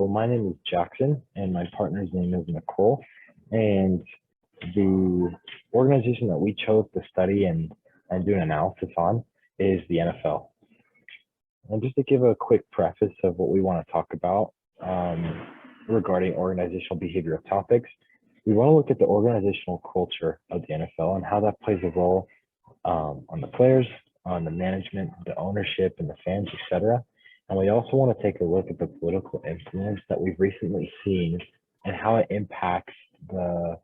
So my name is Jackson, and my partner's name is Nicole. And the organization that we chose to study and do an analysis on is the NFL. And just to give a quick preface of what we want to talk about regarding organizational behavioral topics, we want to look at the organizational culture of the NFL and how that plays a role on the players, on the management, the ownership, and the fans, etc. And we also want to take a look at the political influence that we've recently seen and how it impacts the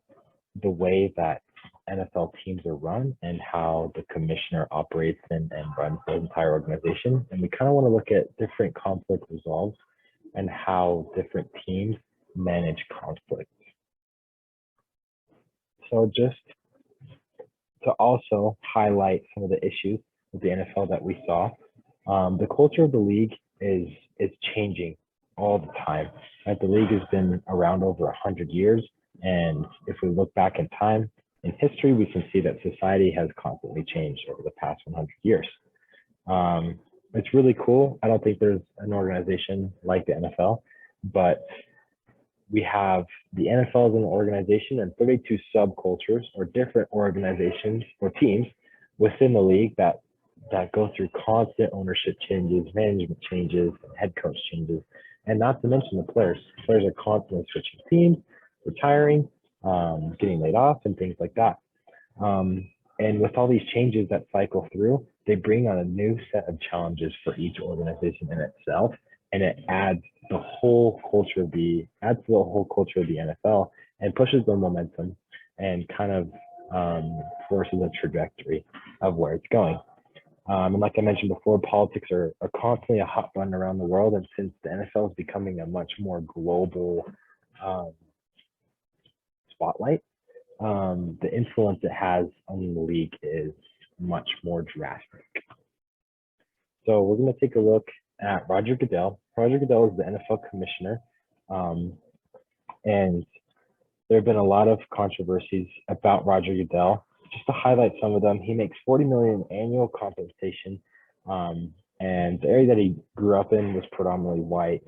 way that NFL teams are run and how the commissioner operates and runs the entire organization. And we kind of want to look at different conflict resolves and how different teams manage conflict. So just to also highlight some of the issues with the NFL that we saw, the culture of the league is changing all the time. Right? The league has been around over 100 years, and if we look back in time in history, we can see that society has constantly changed over the past 100 years. It's really cool. I don't think there's an organization like the NFL, but we have the NFL as an organization and 32 subcultures or different organizations or teams within the league that go through constant ownership changes, management changes, head coach changes, and not to mention the players. Players are constantly switching teams, retiring, getting laid off, and things like that. And with all these changes that cycle through, they bring on a new set of challenges for each organization in itself, and it adds to the whole culture of the NFL and pushes the momentum and kind of forces a trajectory of where it's going. And like I mentioned before, politics are constantly a hot button around the world. And since the NFL is becoming a much more global spotlight, the influence it has on the league is much more drastic. So we're going to take a look at Roger Goodell. Roger Goodell is the NFL commissioner. And there have been a lot of controversies about Roger Goodell. Just to highlight some of them, he makes $40 million annual compensation, and the area that he grew up in was predominantly white.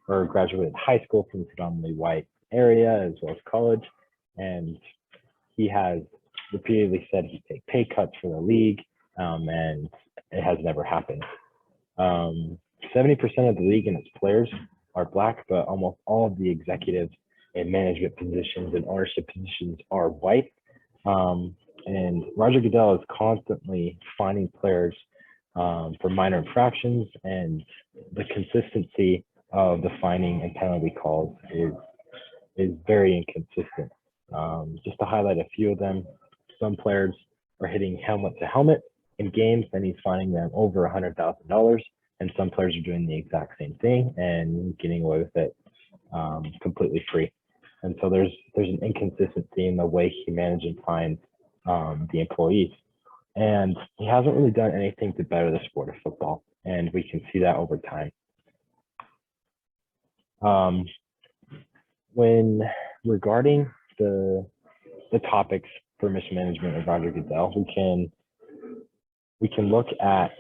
Graduated high school from a predominantly white area as well as college, and he has repeatedly said he'd take pay cuts for the league, and it has never happened. 70% of the league and its players are Black, but almost all of the executives and management positions and ownership positions are white. And Roger Goodell is constantly fining players for minor infractions, and the consistency of the fining and penalty calls is very inconsistent. Just to highlight a few of them, some players are hitting helmet to helmet in games, and he's fining them over $100,000, and some players are doing the exact same thing and getting away with it completely free. And so there's an inconsistency in the way he manages and fines the employees. And he hasn't really done anything to better the sport of football, and we can see that over time. When regarding the topics for mismanagement of Roger Goodell, we can look at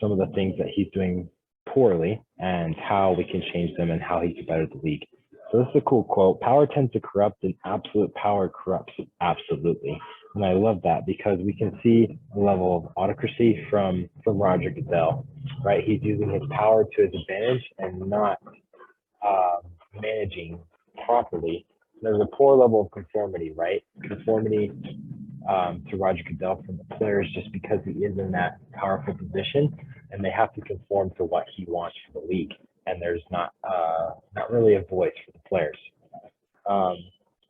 some of the things that he's doing poorly and how we can change them and how he can better the league. So this is a cool quote. Power tends to corrupt, and absolute power corrupts absolutely. And I love that because we can see a level of autocracy from Roger Goodell, right? He's using his power to his advantage and not managing properly. There's a poor level of conformity, right? Conformity to Roger Goodell from the players just because he is in that powerful position, and they have to conform to what he wants for the league. And there's not really a voice for the players.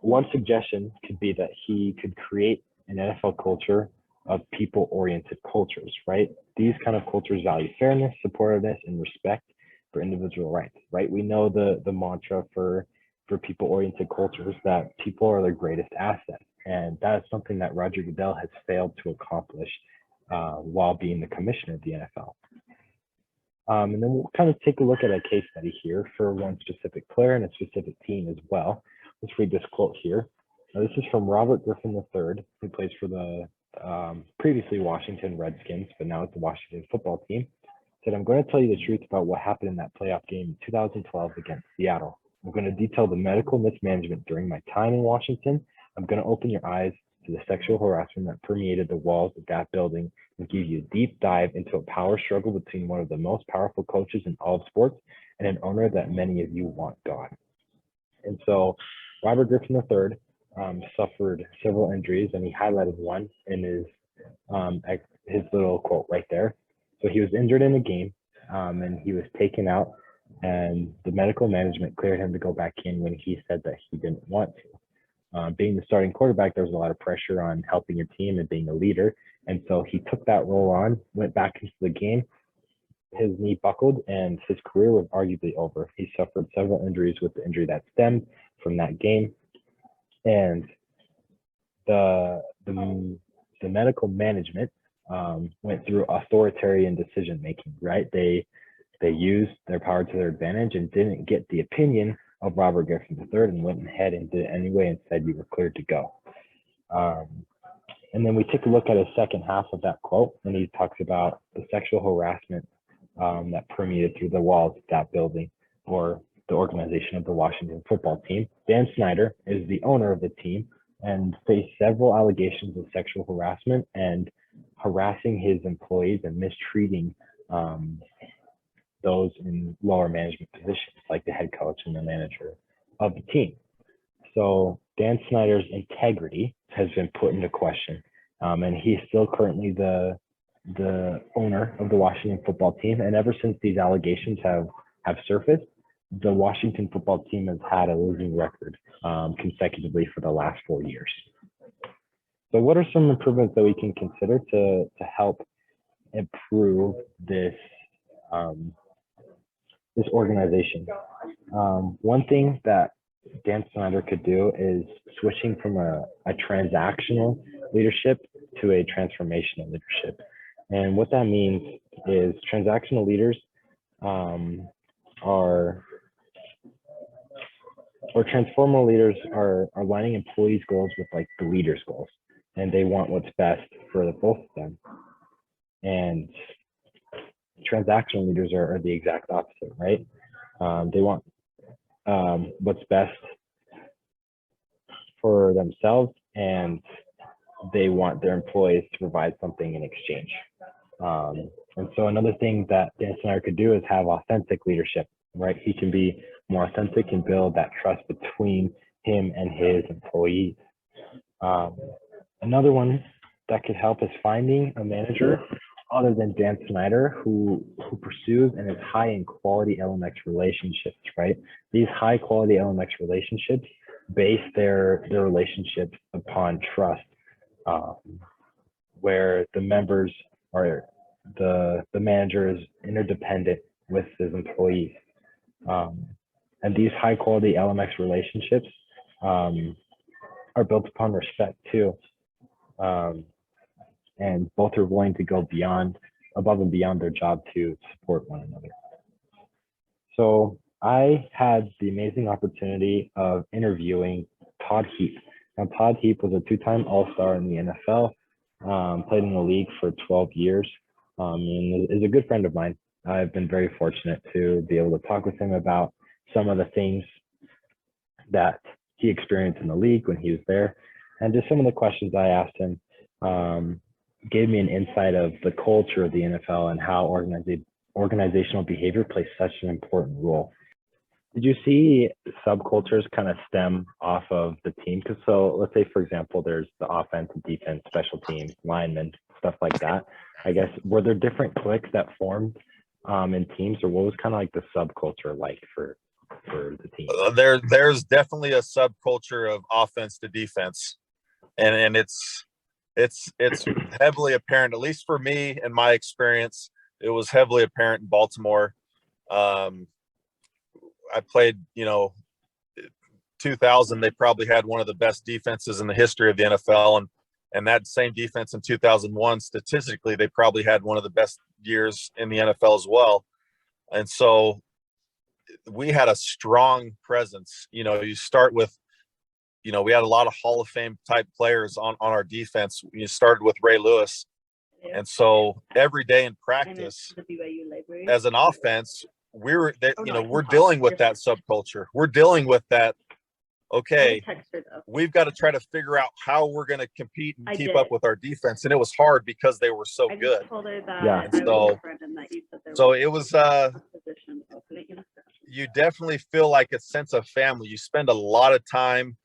One suggestion could be that he could create an NFL culture of people-oriented cultures, right? These kind of cultures value fairness, supportiveness, and respect for individual rights, right? We know the mantra for people-oriented cultures that people are their greatest asset, and that is something that Roger Goodell has failed to accomplish while being the commissioner of the NFL. And then we'll kind of take a look at a case study here for one specific player and a specific team as well. Let's read this quote here. Now, this is from Robert Griffin III, who plays for the previously Washington Redskins, but now it's the Washington football team. said, I'm going to tell you the truth about what happened in that playoff game in 2012 against Seattle. I'm going to detail the medical mismanagement during my time in Washington. I'm going to open your eyes to the sexual harassment that permeated the walls of that building and give you a deep dive into a power struggle between one of the most powerful coaches in all of sports and an owner that many of you want gone. And so Robert Griffin III suffered several injuries, and he highlighted one in his little quote right there. So he was injured in a game, and he was taken out, and the medical management cleared him to go back in when he said that he didn't want to. Being the starting quarterback, there was a lot of pressure on helping your team and being a leader. And so he took that role on, went back into the game. His knee buckled, and his career was arguably over. He suffered several injuries with the injury that stemmed from that game. And the medical management went through authoritarian decision making, right? They used their power to their advantage and didn't get the opinion of Robert Griffin III and went ahead and did it anyway and said you were cleared to go. And then we take a look at a second half of that quote, and he talks about the sexual harassment that permeated through the walls of that building or the organization of the Washington football team. Dan Snyder is the owner of the team and faced several allegations of sexual harassment and harassing his employees and mistreating those in lower management positions, like the head coach and the manager of the team. So Dan Snyder's integrity has been put into question, and he's still currently the owner of the Washington football team. And ever since these allegations have surfaced, the Washington football team has had a losing record consecutively for the last 4 years. So what are some improvements that we can consider to help improve this this organization? One thing that Dan Snyder could do is switching from a transactional leadership to a transformational leadership. And what that means is transactional leaders or transformational leaders are aligning employees' goals with like the leaders' goals, and they want what's best for the both of them. And transactional leaders are the exact opposite, right? They want what's best for themselves, and they want their employees to provide something in exchange. And so another thing that Dan Snyder could do is have authentic leadership, right? He can be more authentic and build that trust between him and his employees. Another one that could help is finding a manager other than Dan Snyder who pursues and is high in quality LMX relationships, right? These high quality LMX relationships base their relationships upon trust, where the members are the manager is interdependent with his employees. And these high quality LMX relationships are built upon respect too. And both are willing to go above and beyond their job to support one another. So I had the amazing opportunity of interviewing Todd Heap. Now, Todd Heap was a two-time All-Star in the NFL, played in the league for 12 years, and is a good friend of mine. I've been very fortunate to be able to talk with him about some of the things that he experienced in the league when he was there, and just some of the questions I asked him gave me an insight of the culture of the NFL and how organizational behavior plays such an important role. Did you see subcultures kind of stem off of the team? Because so let's say, for example, there's the offense and defense, special teams, linemen, stuff like that. I guess, were there different cliques that formed in teams, or what was kind of like the subculture like for the team? There's definitely a subculture of offense to defense, and it's heavily apparent, at least for me in my experience. It was heavily apparent in Baltimore. I played, 2000, they probably had one of the best defenses in the history of the NFL. And that same defense in 2001, statistically, they probably had one of the best years in the NFL as well. And so we had a strong presence. You start with, we had a lot of Hall of Fame type players on our defense. You started with Ray Lewis, And so every day in practice, as an offense, we're dealing with that subculture. We're dealing with that. Okay, we've got to try to figure out how we're going to compete and keep up with our defense. And it was hard because they were so good. Yeah. And so it was, you definitely feel like a sense of family. You spend a lot of time,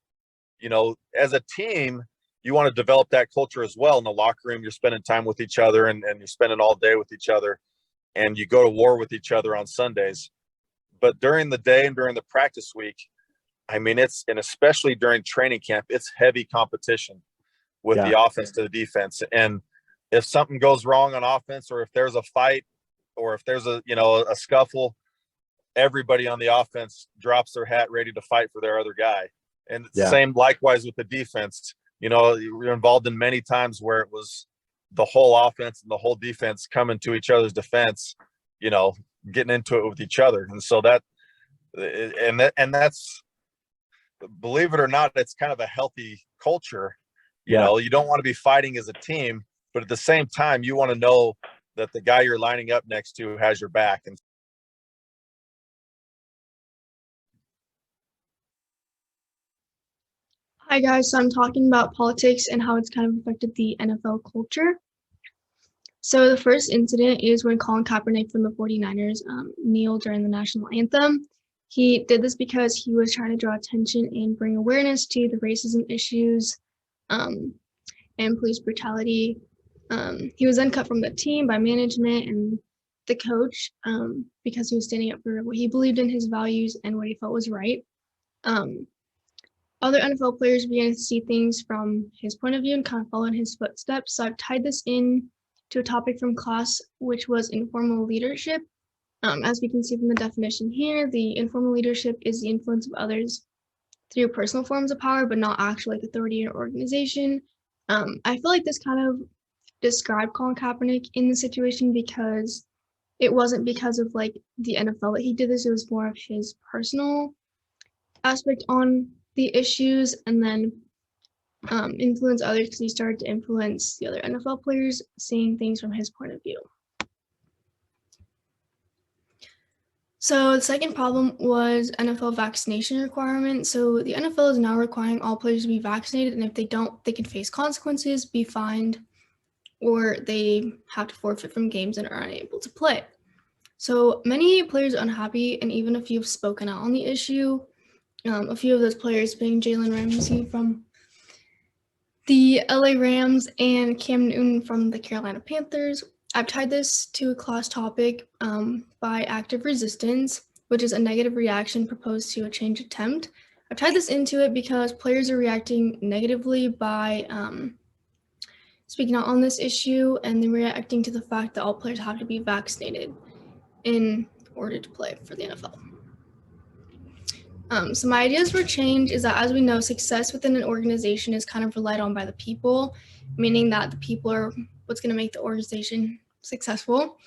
as a team, you want to develop that culture as well. In the locker room, you're spending time with each other and you're spending all day with each other, and you go to war with each other on Sundays. But during the day and during the practice week, and especially during training camp, it's heavy competition with the offense to the defense. And if something goes wrong on offense, or if there's a fight, or if there's a scuffle, everybody on the offense drops their hat ready to fight for their other guy. And it's the same likewise with the defense. You're involved in many times where it was the whole offense and the whole defense coming to each other's defense, getting into it with each other. And so that's, believe it or not, it's kind of a healthy culture. You don't want to be fighting as a team, but at the same time, you want to know that the guy you're lining up next to has your back. And Hi guys, so I'm talking about politics and how it's kind of affected the NFL culture. So the first incident is when Colin Kaepernick from the 49ers kneeled during the national anthem. He did this because he was trying to draw attention and bring awareness to the racism issues and police brutality. He was then cut from the team by management and the coach because he was standing up for what he believed in, his values, and what he felt was right. Other NFL players began to see things from his point of view and kind of follow in his footsteps. So I've tied this in to a topic from class, which was informal leadership. As we can see from the definition here, the informal leadership is the influence of others through personal forms of power, but not actually like authority or organization. I feel like this kind of described Colin Kaepernick in the situation because it wasn't because of like the NFL that he did this. It was more of his personal aspect on the issues, and then influence others because he started to influence the other NFL players, seeing things from his point of view. So the second problem was NFL vaccination requirement. So the NFL is now requiring all players to be vaccinated, and if they don't, they can face consequences, be fined, or they have to forfeit from games and are unable to play. So many players are unhappy, and even a few have spoken out on the issue. A few of those players being Jalen Ramsey from the LA Rams and Cam Newton from the Carolina Panthers. I've tied this to a class topic by active resistance, which is a negative reaction proposed to a change attempt. I've tied this into it because players are reacting negatively by speaking out on this issue, and they're reacting to the fact that all players have to be vaccinated in order to play for the NFL. So my ideas for change is that, as we know, success within an organization is kind of relied on by the people, meaning that the people are what's going to make the organization successful.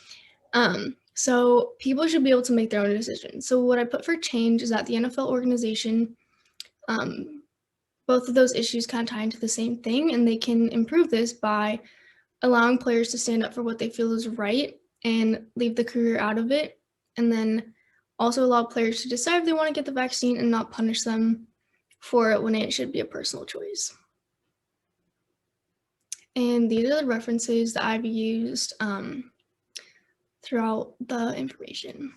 So people should be able to make their own decisions. So what I put for change is that the NFL organization, both of those issues kind of tie into the same thing, and they can improve this by allowing players to stand up for what they feel is right and leave the career out of it, and then also allow players to decide if they want to get the vaccine and not punish them for it when it should be a personal choice. And these are the references that I've used throughout the information.